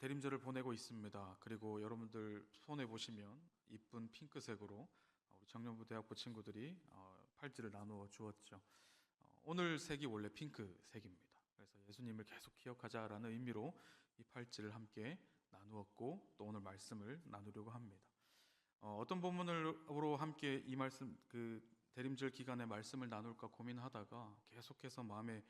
대림절을 보내고 있습니다. 그리고 여러분들 손에 보시면 이쁜 핑크색으로 우리 청년부 대학부 친구들이 팔찌를 나누어 주었죠. 오늘 색이 원래 핑크색입니다. 그래서 예수님을 계속 기억하자라는 의미로 이 팔찌를 함께 나누었고 또 오늘 말씀을 나누려고 합니다. 어떤 본문으로 함께 이 말씀 대림절 기간에 말씀을 나눌까 고민하다가 계속해서 마음에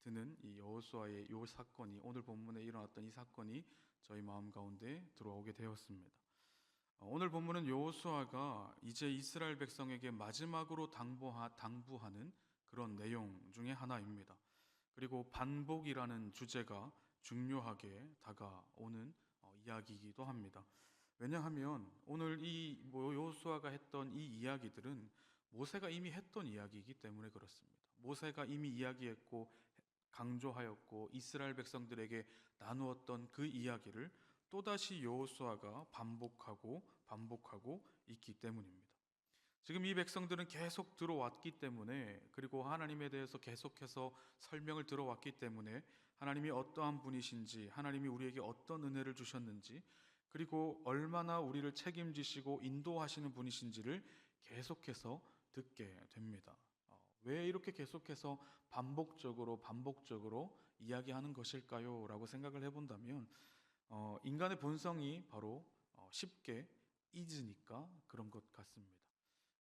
드는 이 여호수아의 요 사건이, 오늘 본문에 일어났던 이 사건이 저희 마음 가운데 들어오게 되었습니다. 오늘 본문은 여호수아가 이제 이스라엘 백성에게 마지막으로 당부하는 그런 내용 중에 하나입니다. 그리고 반복이라는 주제가 중요하게 다가오는 이야기이기도 합니다. 왜냐하면 오늘 이 여호수아가 했던 이 이야기들은 모세가 이미 했던 이야기이기 때문에 그렇습니다. 모세가 이미 이야기했고 강조하였고 이스라엘 백성들에게 나누었던 그 이야기를 또다시 여호수아가 반복하고 있기 때문입니다. 지금 이 백성들은 계속 들어왔기 때문에, 그리고 하나님에 대해서 계속해서 설명을 들어왔기 때문에 하나님이 어떠한 분이신지, 하나님이 우리에게 어떤 은혜를 주셨는지, 그리고 얼마나 우리를 책임지시고 인도하시는 분이신지를 계속해서 듣게 됩니다. 왜 이렇게 계속해서 반복적으로 이야기하는 것일까요? 라고 생각을 해본다면 인간의 본성이 바로 쉽게 잊으니까 그런 것 같습니다.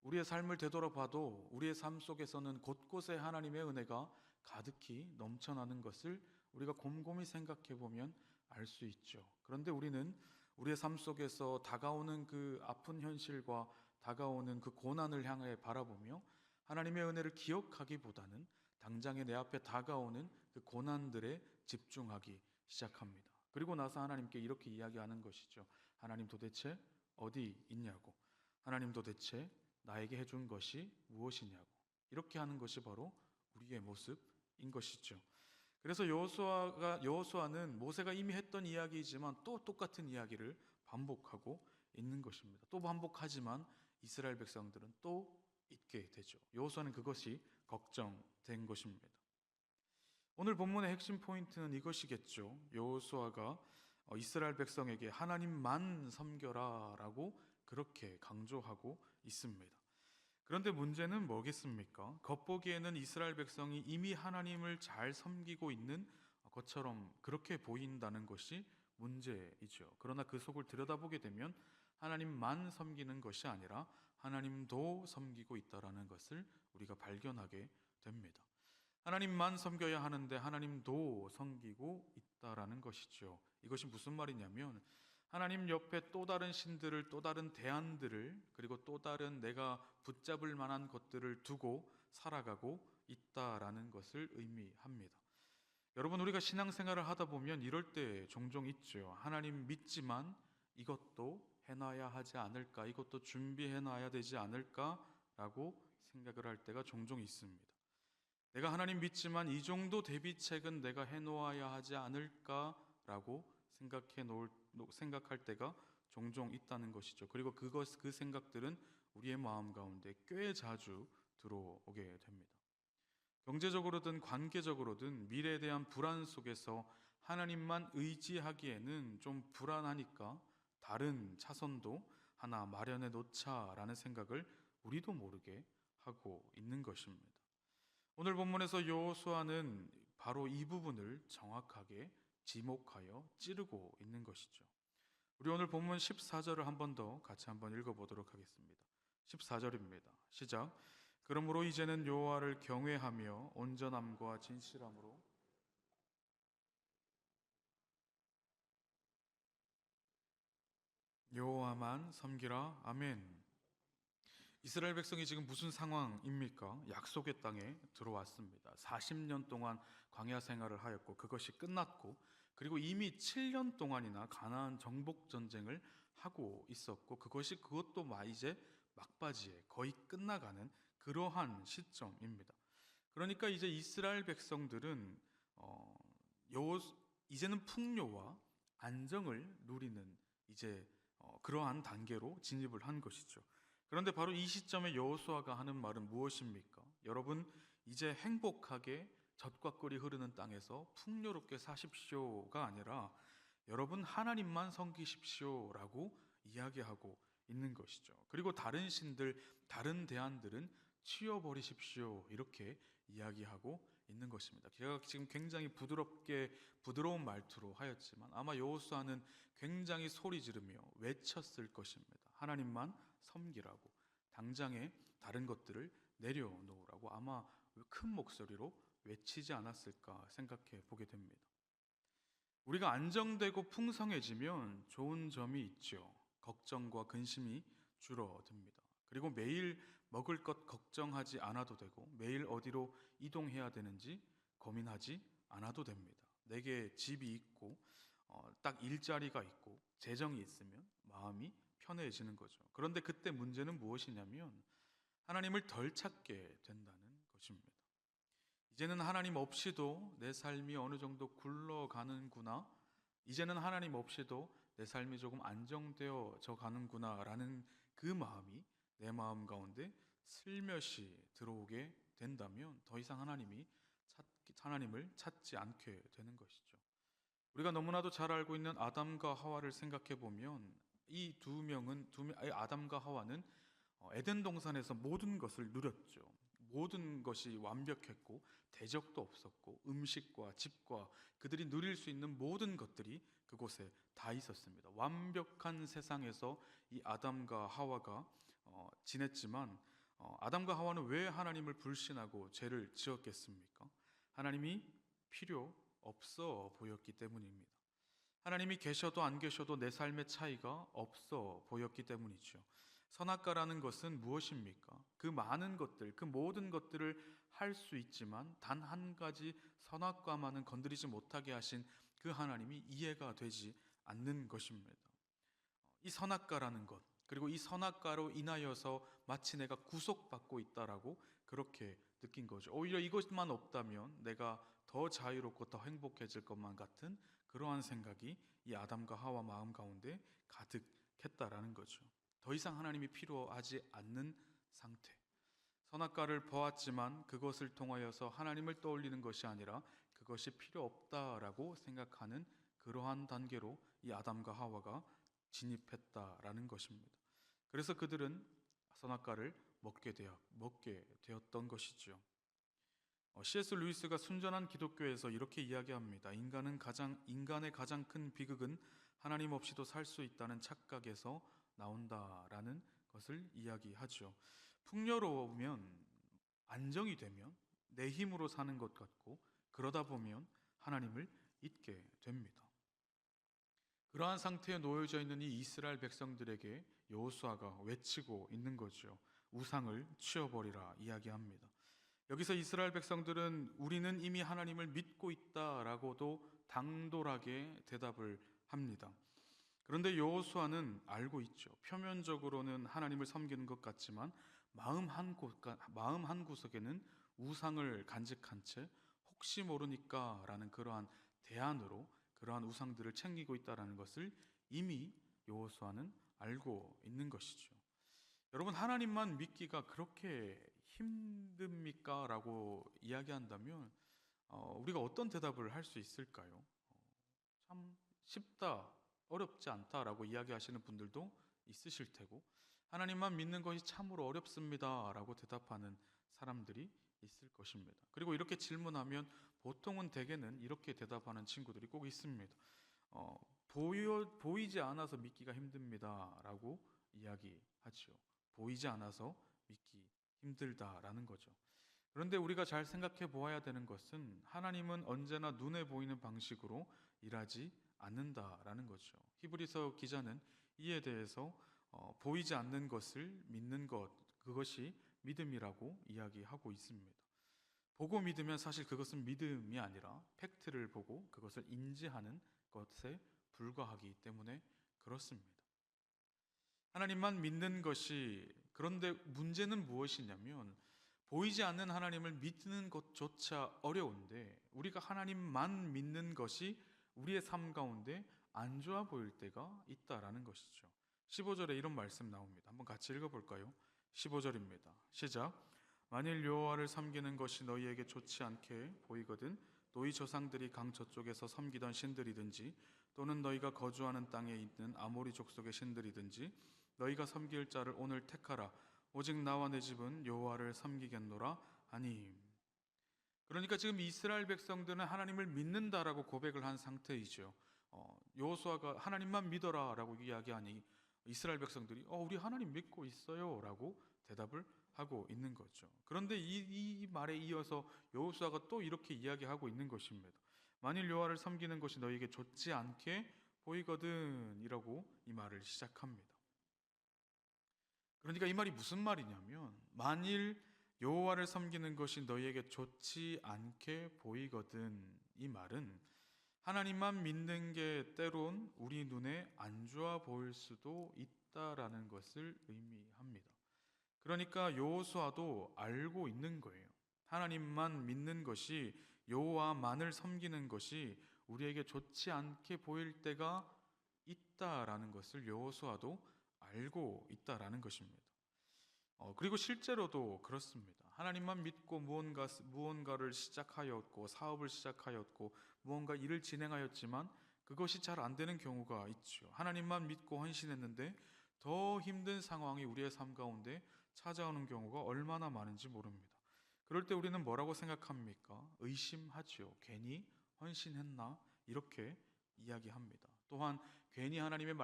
우리의 삶을 되돌아봐도 우리의 삶 속에서는 곳곳에 하나님의 은혜가 가득히 넘쳐나는 것을 우리가 곰곰이 생각해 보면 알 수 있죠. 그런데 우리는 우리의 삶 속에서 다가오는 그 아픈 현실과 다가오는 그 고난을 향해 바라보며 하나님의 은혜를 기억하기보다는 당장에 내 앞에 다가오는 그 고난들에 집중하기 시작합니다. 그리고 나서 하나님께 이렇게 이야기하는 것이죠. 하나님 도대체 어디 있냐고. 하나님 도대체 나에게 해준 것이 무엇이냐고. 이렇게 하는 것이 바로 우리의 모습인 것이죠. 그래서 여호수아는 모세가 이미 했던 이야기이지만 또 똑같은 이야기를 반복하고 있는 것입니다. 또 반복하지만 이스라엘 백성들은 또 잊게 되죠. 여호수아는 그것이 걱정된 것입니다. 오늘 본문의 핵심 포인트는 이것이겠죠. 여호수아가 이스라엘 백성에게 하나님만 섬겨라 라고 그렇게 강조하고 있습니다. 그런데 문제는 뭐겠습니까? 겉보기에는 이스라엘 백성이 이미 하나님을 잘 섬기고 있는 것처럼 그렇게 보인다는 것이 문제이죠. 그러나 그 속을 들여다보게 되면 하나님만 섬기는 것이 아니라 하나님도 섬기고 있다는 것을 우리가 발견하게 됩니다. 하나님만 섬겨야 하는데 하나님도 섬기고 있다라는 것이죠. 이것이 무슨 말이냐면 하나님 옆에 또 다른 신들을, 또 다른 대안들을, 그리고 또 다른 내가 붙잡을 만한 것들을 두고 살아가고 있다라는 것을 의미합니다. 여러분, 우리가 신앙생활을 하다 보면 이럴 때 종종 있죠. 하나님 믿지만 이것도 해놔야 하지 않을까, 이것도 준비해놔야 되지 않을까라고 생각을 할 때가 종종 있습니다. 내가 하나님 믿지만 이 정도 대비책은 내가 해놓아야 하지 않을까라고 생각할 때가 종종 있다는 것이죠. 그리고 그 생각들은 우리의 마음 가운데 꽤 자주 들어오게 됩니다. 경제적으로든 관계적으로든 미래에 대한 불안 속에서 하나님만 의지하기에는 좀 불안하니까 다른 차선도 하나 마련해 놓자라는 생각을 우리도 모르게 하고 있는 것입니다. 오늘 본문에서 여호수아는 바로 이 부분을 정확하게 지목하여 찌르고 있는 것이죠. 우리 오늘 본문 14절을 한 번 더 같이 한번 읽어보도록 하겠습니다. 14절입니다. 시작. 그러므로 이제는 여호와를 경외하며 온전함과 진실함으로 여호와만 섬기라. 아멘. 이스라엘 백성이 지금 무슨 상황입니까? 약속의 땅에 들어왔습니다. 40년 동안 광야 생활을 하였고 그것이 끝났고, 그리고 이미 7년 동안이나 가나안 정복 전쟁을 하고 있었고 그것도 이제 막바지에 거의 끝나가는 그러한 시점입니다. 그러니까 이제 이스라엘 백성들은 어, 이제는 풍요와 안정을 누리는 이제 그러한 단계로 진입을 한 것이죠. 그런데 바로 이 시점에 여호수아가 하는 말은 무엇입니까? 여러분, 이제 행복하게 젖과 꿀이 흐르는 땅에서 풍요롭게 사십시오가 아니라 여러분 하나님만 섬기십시오라고 이야기하고 있는 것이죠. 그리고 다른 신들, 다른 대안들은 치워버리십시오 이렇게 이야기하고 있는 것입니다. 제가 지금 굉장히 부드러운 말투로 하였지만 아마 여호수아는 굉장히 소리 지르며 외쳤을 것입니다. 하나님만 섬기라고, 당장에 다른 것들을 내려놓으라고 아마 큰 목소리로 외치지 않았을까 생각해 보게 됩니다. 우리가 안정되고 풍성해지면 좋은 점이 있죠. 걱정과 근심이 줄어듭니다. 그리고 매일 먹을 것 걱정하지 않아도 되고 매일 어디로 이동해야 되는지 고민하지 않아도 됩니다. 내게 집이 있고 딱 일자리가 있고 재정이 있으면 마음이 편해지는 거죠. 그런데 그때 문제는 무엇이냐면 하나님을 덜 찾게 된다는 것입니다. 이제는 하나님 없이도 내 삶이 어느 정도 굴러가는구나, 이제는 하나님 없이도 내 삶이 조금 안정되어져 가는구나 라는 그 마음이 내 마음 가운데 슬며시 들어오게 된다면 더 이상 하나님을 찾지 않게 되는 것이죠. 우리가 너무나도 잘 알고 있는 아담과 하와를 생각해 보면 이 아담과 하와는 에덴 동산에서 모든 것을 누렸죠. 모든 것이 완벽했고 대적도 없었고 음식과 집과 그들이 누릴 수 있는 모든 것들이 그곳에 다 있었습니다. 완벽한 세상에서 이 아담과 하와가 지냈지만 아담과 하와는 왜 하나님을 불신하고 죄를 지었겠습니까? 하나님이 필요 없어 보였기 때문입니다. 하나님이 계셔도 안 계셔도 내 삶의 차이가 없어 보였기 때문이죠. 선악과라는 것은 무엇입니까? 그 많은 것들, 그 모든 것들을 할 수 있지만 단 한 가지 선악과만은 건드리지 못하게 하신 그 하나님이 이해가 되지 않는 것입니다. 이 선악과라는 것, 그리고 이 선악과로 인하여서 마치 내가 구속받고 있다라고 그렇게 느낀 거죠. 오히려 이것만 없다면 내가 더 자유롭고 더 행복해질 것만 같은 그러한 생각이 이 아담과 하와 마음 가운데 가득했다라는 거죠. 더 이상 하나님이 필요하지 않는 상태. 선악과를 보았지만 그것을 통하여서 하나님을 떠올리는 것이 아니라 그것이 필요 없다라고 생각하는 그러한 단계로 이 아담과 하와가 진입했다라는 것입니다. 그래서 그들은 선악과를 먹게 되었던 것이죠. C.S. 루이스가 순전한 기독교에서 이렇게 이야기합니다. 인간의 가장 큰 비극은 하나님 없이도 살 수 있다는 착각에서 나온다라는 것을 이야기하죠. 풍요로우면, 안정이 되면 내 힘으로 사는 것 같고 그러다 보면 하나님을 잊게 됩니다. 그러한 상태에 놓여져 있는 이 이스라엘 백성들에게 여호수아가 외치고 있는 거죠. 우상을 치워버리라 이야기합니다. 여기서 이스라엘 백성들은 우리는 이미 하나님을 믿고 있다라고도 당돌하게 대답을 합니다. 그런데 여호수아는 알고 있죠. 표면적으로는 하나님을 섬기는 것 같지만 마음 한 구석에는 우상을 간직한 채 혹시 모르니까라는 그러한 대안으로 그러한 우상들을 챙기고 있다라는 것을 이미 여호수아는 알고 있는 것이죠. 여러분, 하나님만 믿기가 그렇게 힘듭니까? 라고 이야기한다면 우리가 어떤 대답을 할 수 있을까요? 참 쉽다, 어렵지 않다라고 이야기하시는 분들도 있으실 테고, 하나님만 믿는 것이 참으로 어렵습니다 라고 대답하는 사람들이 있을 것입니다. 그리고 이렇게 질문하면 보통은 대개는 이렇게 대답하는 친구들이 꼭 있습니다. 보이지 않아서 믿기가 힘듭니다 라고 이야기하죠. 보이지 않아서 믿기 힘들다라는 거죠. 그런데 우리가 잘 생각해 보아야 되는 것은 하나님은 언제나 눈에 보이는 방식으로 일하지 않는다라는 거죠. 히브리서 기자는 이에 대해서 보이지 않는 것을 믿는 것, 그것이 믿음이라고 이야기하고 있습니다. 보고 믿으면 사실 그것은 믿음이 아니라 팩트를 보고 그것을 인지하는 것에 불과하기 때문에 그렇습니다. 하나님만 믿는 것이, 그런데 문제는 무엇이냐면 보이지 않는 하나님을 믿는 것조차 어려운데 우리가 하나님만 믿는 것이 우리의 삶 가운데 안 좋아 보일 때가 있다라는 것이죠. 15절에 이런 말씀 나옵니다. 한번 같이 읽어볼까요? 15절입니다. 시작. 만일 여호와를 섬기는 것이 너희에게 좋지 않게 보이거든 너희 조상들이 강 저쪽에서 섬기던 신들이든지 또는 너희가 거주하는 땅에 있는 아모리 족속의 신들이든지 너희가 섬길 자를 오늘 택하라. 오직 나와 내 집은 여호와를 섬기겠노라 하니. 그러니까 지금 이스라엘 백성들은 하나님을 믿는다라고 고백을 한 상태이죠. 여호수아가 하나님만 믿어라라고 이야기하니 이스라엘 백성들이 우리 하나님 믿고 있어요라고 대답을 하고 있는 거죠. 그런데 이 말에 이어서 여호수아가 또 이렇게 이야기하고 있는 것입니다. 만일 여호와를 섬기는 것이 너희에게 좋지 않게 보이거든이라고 이 말을 시작합니다. 그러니까 이 말이 무슨 말이냐면 만일 여호와를 섬기는 것이 너희에게 좋지 않게 보이거든, 이 말은 하나님만 믿는 게 때론 우리 눈에 안 좋아 보일 수도 있다라는 것을 의미합니다. 그러니까 여호수아도 알고 있는 거예요. 하나님만 믿는 것이, 여호와만을 섬기는 것이 우리에게 좋지 않게 보일 때가 있다라는 것을 여호수아도 알고 있다라는 것입니다. 그리고 실제로도 그렇습니다. 하나님만 믿고 무언가를 시작하였고 사업을 시작하였고 무언가 일을 진행하였지만 그것이 잘 안 되는 경우가 있죠. 하나님만 믿고 헌신했는데 더 힘든 상황이 우리의 삶 가운데 찾아오는 경우가 얼마나 많은지 모릅니다. 그럴 때 우리는 뭐라고 생각합니까? 의심하죠. 괜히 헌신했나? 이렇게 이야기합니다. 또한 괜히 하나님의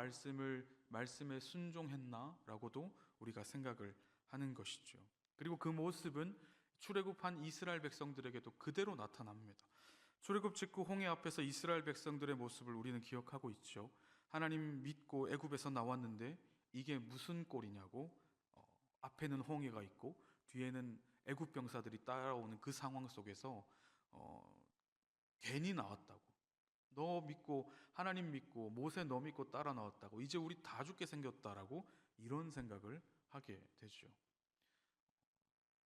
말씀에 순종했나? 라고도 우리가 생각을 하는 것이죠. 그리고 그 모습은 출애굽한 이스라엘 백성들에게도 그대로 나타납니다. 출애굽 직후 홍해 앞에서 이스라엘 백성들의 모습을 우리는 기억하고 있죠. 하나님 믿고 애굽에서 나왔는데 이게 무슨 꼴이냐고, 앞에는 홍해가 있고 뒤에는 애굽 병사들이 따라오는 그 상황 속에서 괜히 나왔다고, 너 믿고 하나님 믿고 모세 너 믿고 따라 나왔다고 이제 우리 다 죽게 생겼다라고 이런 생각을 하게 되죠.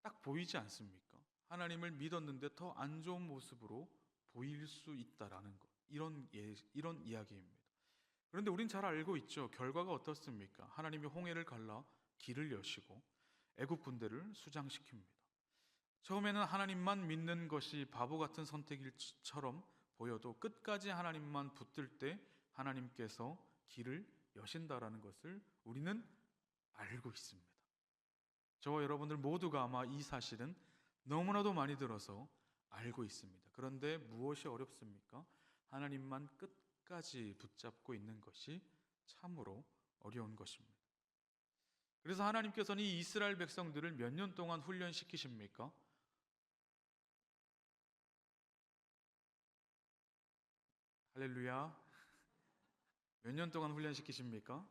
딱 보이지 않습니까? 하나님을 믿었는데 더 안 좋은 모습으로 보일 수 있다라는 것, 이런 이야기입니다. 그런데 우린 잘 알고 있죠. 결과가 어떻습니까? 하나님이 홍해를 갈라 길을 여시고 애굽 군대를 수장시킵니다. 처음에는 하나님만 믿는 것이 바보 같은 선택일처럼 보여도 끝까지 하나님만 붙들 때 하나님께서 길을 여신다라는 것을 우리는 알고 있습니다. 저와 여러분들 모두가 아마 이 사실은 너무나도 많이 들어서 알고 있습니다. 그런데 무엇이 어렵습니까? 하나님만 끝까지 붙잡고 있는 것이 참으로 어려운 것입니다. 그래서 하나님께서는 이 이스라엘 백성들을 몇 년 동안 훈련시키십니까? 할렐루야. 몇 년 동안 훈련시키십니까?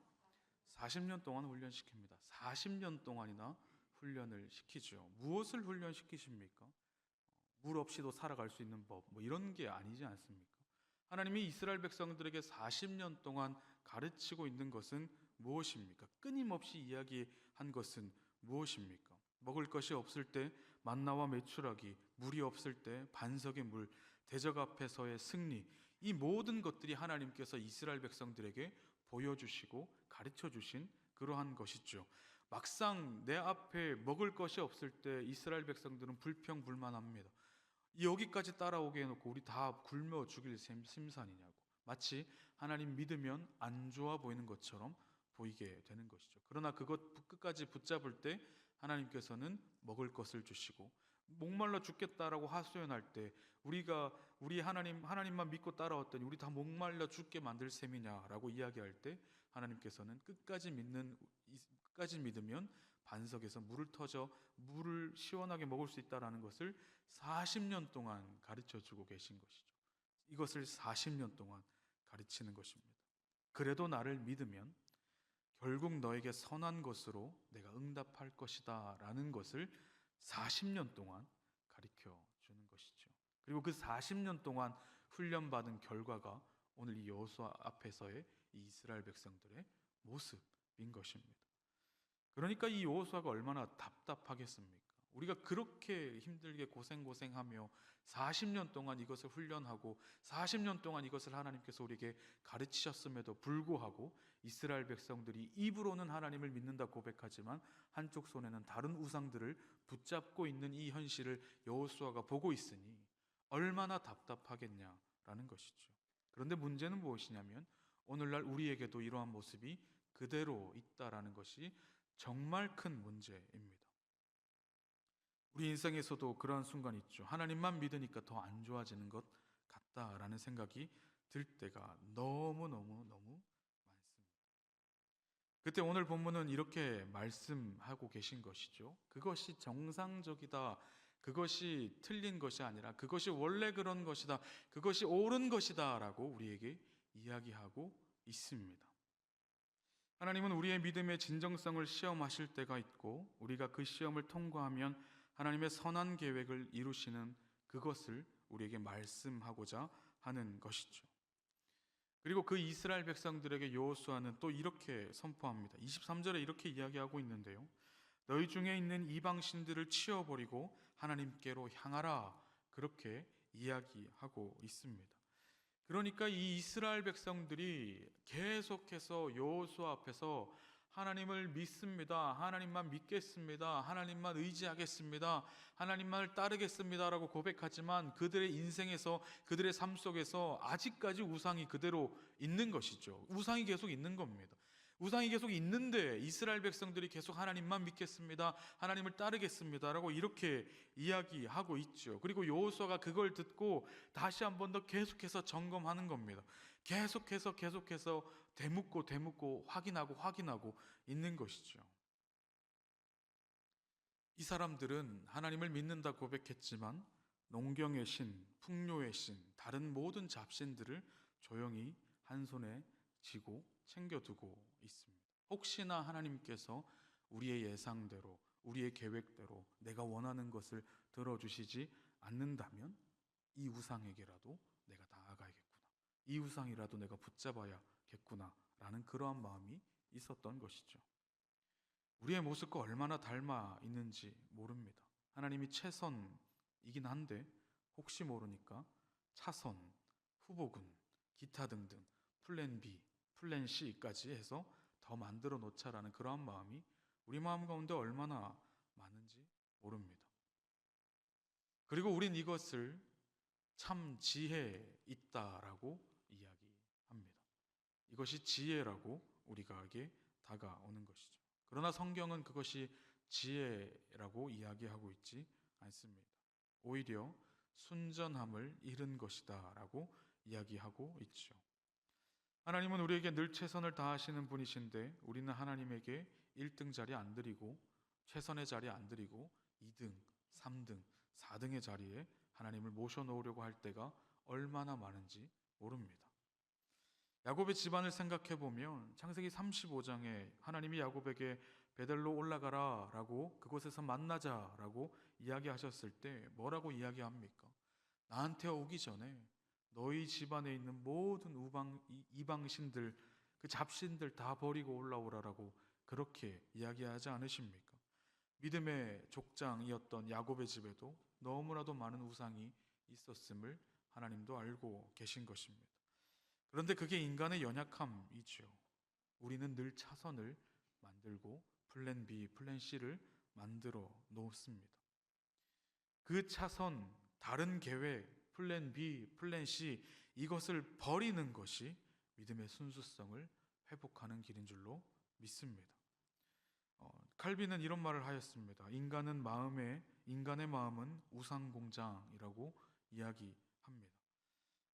40년 동안 훈련시킵니다. 40년 동안이나 훈련을 시키죠. 무엇을 훈련시키십니까? 물 없이도 살아갈 수 있는 법, 이런 게 아니지 않습니까? 하나님이 이스라엘 백성들에게 40년 동안 가르치고 있는 것은 무엇입니까? 끊임없이 이야기한 것은 무엇입니까? 먹을 것이 없을 때 만나와 메추라기, 물이 없을 때 반석의 물, 대적 앞에서의 승리, 이 모든 것들이 하나님께서 이스라엘 백성들에게 보여주시고 가르쳐 주신 그러한 것이죠. 막상 내 앞에 먹을 것이 없을 때 이스라엘 백성들은 불평불만합니다. 여기까지 따라오게 해놓고 우리 다 굶어 죽일 심산이냐고, 마치 하나님 믿으면 안 좋아 보이는 것처럼 보이게 되는 것이죠. 그러나 그것 끝까지 붙잡을 때 하나님께서는 먹을 것을 주시고, 목말라 죽겠다라고 하소연할 때 우리 하나님만 믿고 따라왔더니 우리 다 목말라 죽게 만들 셈이냐라고 이야기할 때 하나님께서는 끝까지 믿으면 반석에서 물을 터져 물을 시원하게 먹을 수 있다라는 것을 40년 동안 가르쳐 주고 계신 것이죠. 이것을 40년 동안 가르치는 것입니다. 그래도 나를 믿으면 결국 너에게 선한 것으로 내가 응답할 것이다 라는 것을 40년 동안 가르쳐 주는 것이죠. 그리고 그 40년 동안 훈련받은 결과가 오늘 이 여호수아 앞에서의 이 이스라엘 백성들의 모습인 것입니다. 그러니까 이 여호수아가 얼마나 답답하겠습니까? 우리가 그렇게 힘들게 고생하며 40년 동안 이것을 훈련하고 40년 동안 이것을 하나님께서 우리에게 가르치셨음에도 불구하고 이스라엘 백성들이 입으로는 하나님을 믿는다 고백하지만 한쪽 손에는 다른 우상들을 붙잡고 있는 이 현실을 여호수아가 보고 있으니 얼마나 답답하겠냐라는 것이죠. 그런데 문제는 무엇이냐면 오늘날 우리에게도 이러한 모습이 그대로 있다라는 것이 정말 큰 문제입니다. 우리 인생에서도 그러한 순간이 있죠. 하나님만 믿으니까 더 안 좋아지는 것 같다라는 생각이 들 때가 너무너무 많습니다. 그때 오늘 본문은 이렇게 말씀하고 계신 것이죠. 그것이 정상적이다. 그것이 틀린 것이 아니라 그것이 원래 그런 것이다. 그것이 옳은 것이다. 라고 우리에게 이야기하고 있습니다. 하나님은 우리의 믿음의 진정성을 시험하실 때가 있고 우리가 그 시험을 통과하면 하나님의 선한 계획을 이루시는 그것을 우리에게 말씀하고자 하는 것이죠. 그리고 그 이스라엘 백성들에게 여호수아는 또 이렇게 선포합니다. 23절에 이렇게 이야기하고 있는데요. 너희 중에 있는 이방신들을 치워버리고 하나님께로 향하라. 그렇게 이야기하고 있습니다. 그러니까 이 이스라엘 백성들이 계속해서 여호수아 앞에서 하나님을 믿습니다. 하나님만 믿겠습니다. 하나님만 의지하겠습니다. 하나님만을 따르겠습니다라고 고백하지만 그들의 인생에서 그들의 삶 속에서 아직까지 우상이 그대로 있는 것이죠. 우상이 계속 있는 겁니다. 우상이 계속 있는데 이스라엘 백성들이 계속 하나님만 믿겠습니다. 하나님을 따르겠습니다라고 이렇게 이야기하고 있죠. 그리고 여호수아가 그걸 듣고 다시 한 번 더 계속해서 점검하는 겁니다. 계속해서 되묻고 확인하고 있는 것이죠. 이 사람들은 하나님을 믿는다 고백했지만 농경의 신, 풍요의 신, 다른 모든 잡신들을 조용히 한 손에 쥐고 챙겨두고 있습니다. 혹시나 하나님께서 우리의 예상대로, 우리의 계획대로 내가 원하는 것을 들어주시지 않는다면 이 우상에게라도 내가 나아가야겠구나. 이 우상이라도 내가 붙잡아야겠구나 라는 그러한 마음이 있었던 것이죠. 우리의 모습과 얼마나 닮아 있는지 모릅니다. 하나님이 최선이긴 한데 혹시 모르니까 차선, 후보군, 기타 등등 플랜 B, 플랜 C까지 해서 더 만들어 놓자라는 그러한 마음이 우리 마음 가운데 얼마나 많은지 모릅니다. 그리고 우린 이것을 참 지혜 있다라고 이야기합니다. 이것이 지혜라고 우리가에게 다가오는 것이죠. 그러나 성경은 그것이 지혜라고 이야기하고 있지 않습니다. 오히려 순전함을 잃은 것이다 라고 이야기하고 있죠. 하나님은 우리에게 늘 최선을 다하시는 분이신데 우리는 하나님에게 1등 자리 안 드리고 최선의 자리 안 드리고 2등, 3등, 4등의 자리에 하나님을 모셔놓으려고 할 때가 얼마나 많은지 모릅니다. 야곱의 집안을 생각해 보면 창세기 35장에 하나님이 야곱에게 베델로 올라가라 라고 그곳에서 만나자 라고 이야기하셨을 때 뭐라고 이야기합니까? 나한테 오기 전에 너희 집안에 있는 모든 이방신들 그 잡신들 다 버리고 올라오라라고 그렇게 이야기하지 않으십니까? 믿음의 족장이었던 야곱의 집에도 너무나도 많은 우상이 있었음을 하나님도 알고 계신 것입니다. 그런데 그게 인간의 연약함이죠. 우리는 늘 차선을 만들고 플랜 B, 플랜 C를 만들어 놓습니다. 그 차선, 다른 계획, 플랜 B, 플랜 C 이것을 버리는 것이 믿음의 순수성을 회복하는 길인 줄로 믿습니다. 칼빈은 이런 말을 하였습니다. 인간의 마음은 우상공장이라고 이야기합니다.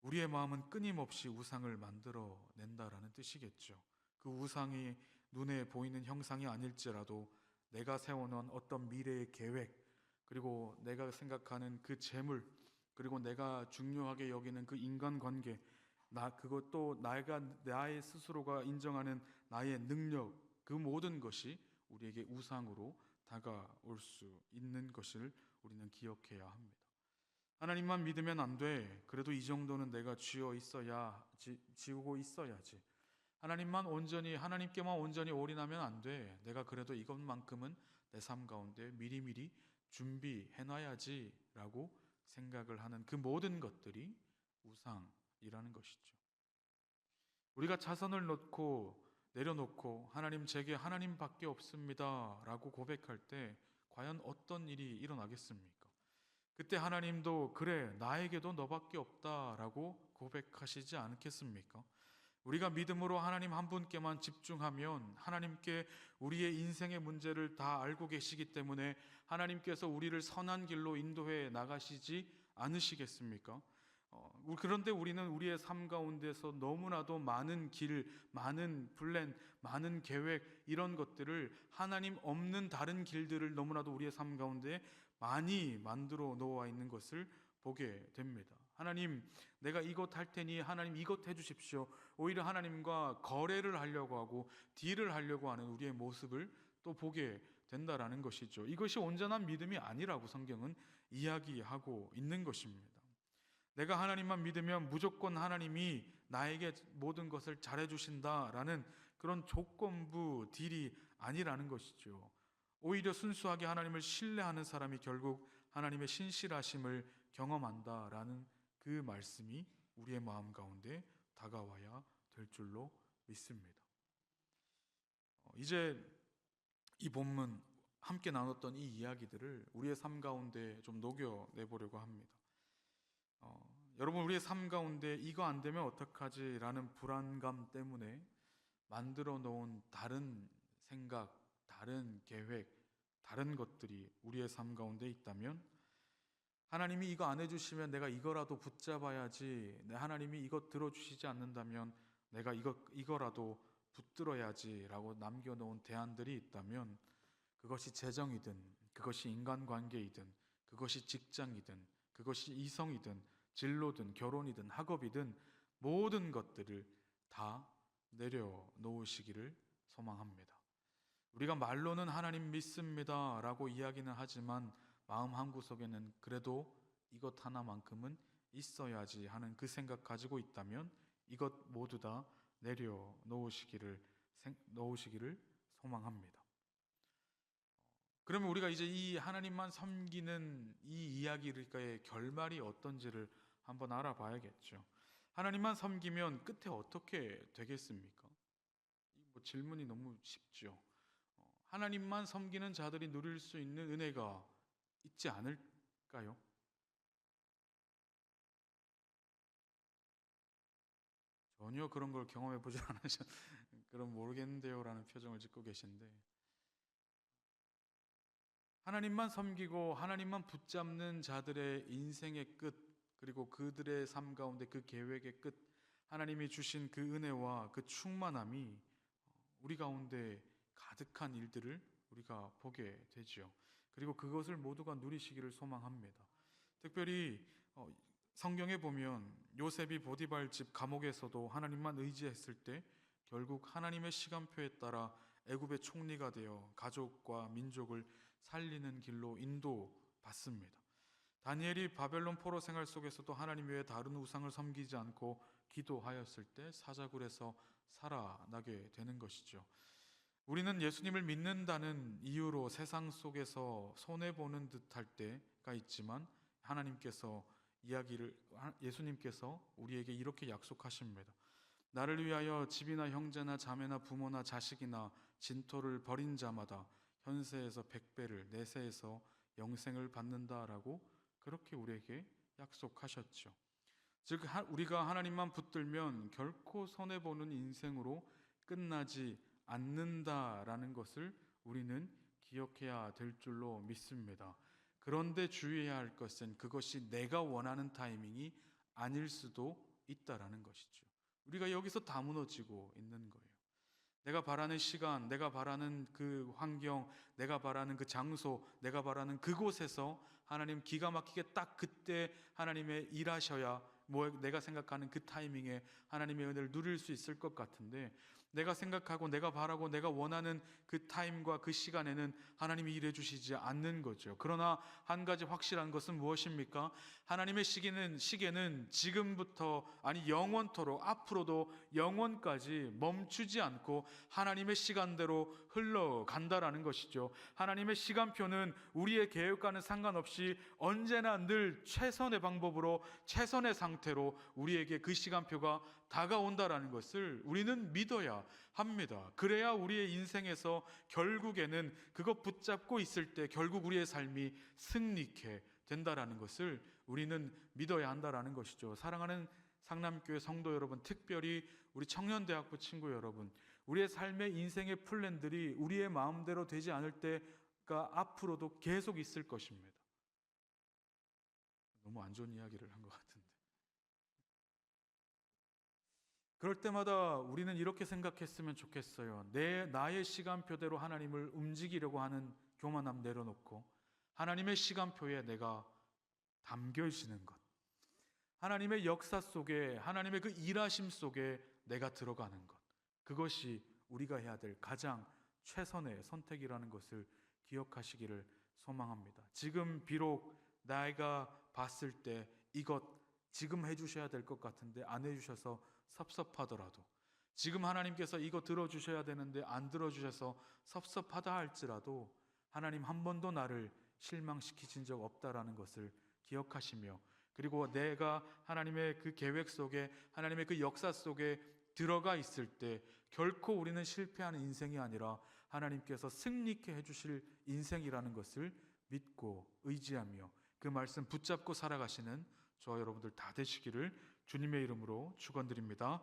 우리의 마음은 끊임없이 우상을 만들어낸다라는 뜻이겠죠. 그 우상이 눈에 보이는 형상이 아닐지라도 내가 세워놓은 어떤 미래의 계획, 그리고 내가 생각하는 그 재물, 그리고 내가 중요하게 여기는 그 인간관계, 그것도 나의 스스로가 인정하는 나의 능력, 그 모든 것이 우리에게 우상으로 다가올 수 있는 것을 우리는 기억해야 합니다. 하나님만 믿으면 안 돼. 그래도 이 정도는 내가 지우고 있어야지. 하나님께만 온전히 올인하면 안 돼. 내가 그래도 이것만큼은 내 삶 가운데 미리미리 준비해놔야지 라고 생각을 하는 그 모든 것들이 우상이라는 것이죠. 우리가 차선을 내려놓고 하나님 제게 하나님밖에 없습니다 라고 고백할 때 과연 어떤 일이 일어나겠습니까? 그때 하나님도 그래 나에게도 너밖에 없다라고 고백하시지 않겠습니까? 우리가 믿음으로 하나님 한 분께만 집중하면 하나님께 우리의 인생의 문제를 다 알고 계시기 때문에 하나님께서 우리를 선한 길로 인도해 나가시지 않으시겠습니까? 그런데 우리는 우리의 삶 가운데서 너무나도 많은 길, 많은 플랜, 많은 계획 이런 것들을 하나님 없는 다른 길들을 너무나도 우리의 삶 가운데 많이 만들어 놓아 있는 것을 보게 됩니다. 하나님, 내가 이것 할 테니 하나님 이것 해주십시오. 오히려 하나님과 거래를 하려고 하고 딜을 하려고 하는 우리의 모습을 또 보게 된다라는 것이죠. 이것이 온전한 믿음이 아니라고 성경은 이야기하고 있는 것입니다. 내가 하나님만 믿으면 무조건 하나님이 나에게 모든 것을 잘해 주신다라는 그런 조건부 딜이 아니라는 것이죠. 오히려 순수하게 하나님을 신뢰하는 사람이 결국 하나님의 신실하심을 경험한다라는 그 말씀이 우리의 마음 가운데 다가와야 될 줄로 믿습니다. 이제 이 본문 함께 나눴던 이 이야기들을 우리의 삶 가운데 좀 녹여내 보려고 합니다. 여러분, 우리의 삶 가운데 이거 안 되면 어떡하지? 라는 불안감 때문에 만들어 놓은 다른 생각, 다른 계획, 다른 것들이 우리의 삶 가운데 있다면 하나님이 이거 안 해주시면 내가 이거라도 붙잡아야지, 하나님이 이거 들어주시지 않는다면 내가 이거라도 붙들어야지 라고 남겨놓은 대안들이 있다면 그것이 재정이든 그것이 인간관계이든 그것이 직장이든 그것이 이성이든 진로든 결혼이든 학업이든 모든 것들을 다 내려놓으시기를 소망합니다. 우리가 말로는 하나님 믿습니다 라고 이야기는 하지만 마음 한구석에는 그래도 이것 하나만큼은 있어야지 하는 그 생각 가지고 있다면 이것 모두 다 내려놓으시기를 소망합니다. 그러면 우리가 이제 이 하나님만 섬기는 이 이야기의 결말이 어떤지를 한번 알아봐야겠죠. 하나님만 섬기면 끝에 어떻게 되겠습니까? 질문이 너무 쉽죠. 하나님만 섬기는 자들이 누릴 수 있는 은혜가 있지 않을까요? 전혀 그런 걸 경험해 보지 않으셔 그럼 모르겠는데요 라는 표정을 짓고 계신데, 하나님만 섬기고 하나님만 붙잡는 자들의 인생의 끝, 그리고 그들의 삶 가운데 그 계획의 끝, 하나님이 주신 그 은혜와 그 충만함이 우리 가운데 가득한 일들을 우리가 보게 되죠. 그리고 그것을 모두가 누리시기를 소망합니다. 특별히 성경에 보면 요셉이 보디발 집 감옥에서도 하나님만 의지했을 때 결국 하나님의 시간표에 따라 애굽의 총리가 되어 가족과 민족을 살리는 길로 인도받습니다. 다니엘이 바벨론 포로 생활 속에서도 하나님 외에 다른 우상을 섬기지 않고 기도하였을 때 사자굴에서 살아나게 되는 것이죠. 우리는 예수님을 믿는다는 이유로 세상 속에서 손해보는 듯할 때가 있지만 예수님께서 우리에게 이렇게 약속하십니다. 나를 위하여 집이나 형제나 자매나 부모나 자식이나 진토를 벌인 자마다 현세에서 100배를 내세에서 영생을 받는다라고 그렇게 우리에게 약속하셨죠. 즉 우리가 하나님만 붙들면 결코 손해보는 인생으로 끝나지 않는다라는 것을 우리는 기억해야 될 줄로 믿습니다. 그런데 주의해야 할 것은 그것이 내가 원하는 타이밍이 아닐 수도 있다라는 것이죠. 우리가 여기서 다 무너지고 있는 거예요. 내가 바라는 시간, 내가 바라는 그 환경, 내가 바라는 그 장소, 내가 바라는 그곳에서 하나님 기가 막히게 딱 그때 하나님의 일하셔야 내가 생각하는 그 타이밍에 하나님의 은혜를 누릴 수 있을 것 같은데, 내가 생각하고 내가 바라고 내가 원하는 그 타임과 그 시간에는 하나님이 일해 주시지 않는 거죠. 그러나 한 가지 확실한 것은 무엇입니까? 하나님의 시계는 지금부터 영원토록 앞으로도 영원까지 멈추지 않고 하나님의 시간대로 흘러간다라는 것이죠. 하나님의 시간표는 우리의 계획과는 상관없이 언제나 늘 최선의 방법으로 최선의 상태로 우리에게 그 시간표가 다가온다라는 것을 우리는 믿어야 합니다. 그래야 우리의 인생에서 결국에는 그것 붙잡고 있을 때 결국 우리의 삶이 승리케 된다라는 것을 우리는 믿어야 한다라는 것이죠. 사랑하는 상남교회 성도 여러분, 특별히 우리 청년대학부 친구 여러분, 우리의 삶의 인생의 플랜들이 우리의 마음대로 되지 않을 때가 앞으로도 계속 있을 것입니다. 너무 안 좋은 이야기를 한 것 같은데. 그럴 때마다 우리는 이렇게 생각했으면 좋겠어요. 나의 시간표대로 하나님을 움직이려고 하는 교만함 내려놓고 하나님의 시간표에 내가 담겨 있는 것, 하나님의 역사 속에, 하나님의 그 일하심 속에 내가 들어가는 것, 그것이 우리가 해야 될 가장 최선의 선택이라는 것을 기억하시기를 소망합니다. 지금 비록 내가 봤을 때 이것 지금 해주셔야 될 것 같은데 안 해주셔서 섭섭하더라도, 지금 하나님께서 이거 들어주셔야 되는데 안 들어주셔서 섭섭하다 할지라도 하나님 한 번도 나를 실망시키신 적 없다라는 것을 기억하시며, 그리고 내가 하나님의 그 계획 속에, 하나님의 그 역사 속에 들어가 있을 때 결코 우리는 실패하는 인생이 아니라 하나님께서 승리케 해주실 인생이라는 것을 믿고 의지하며 그 말씀 붙잡고 살아가시는 저와 여러분들 다 되시기를 주님의 이름으로 축원드립니다.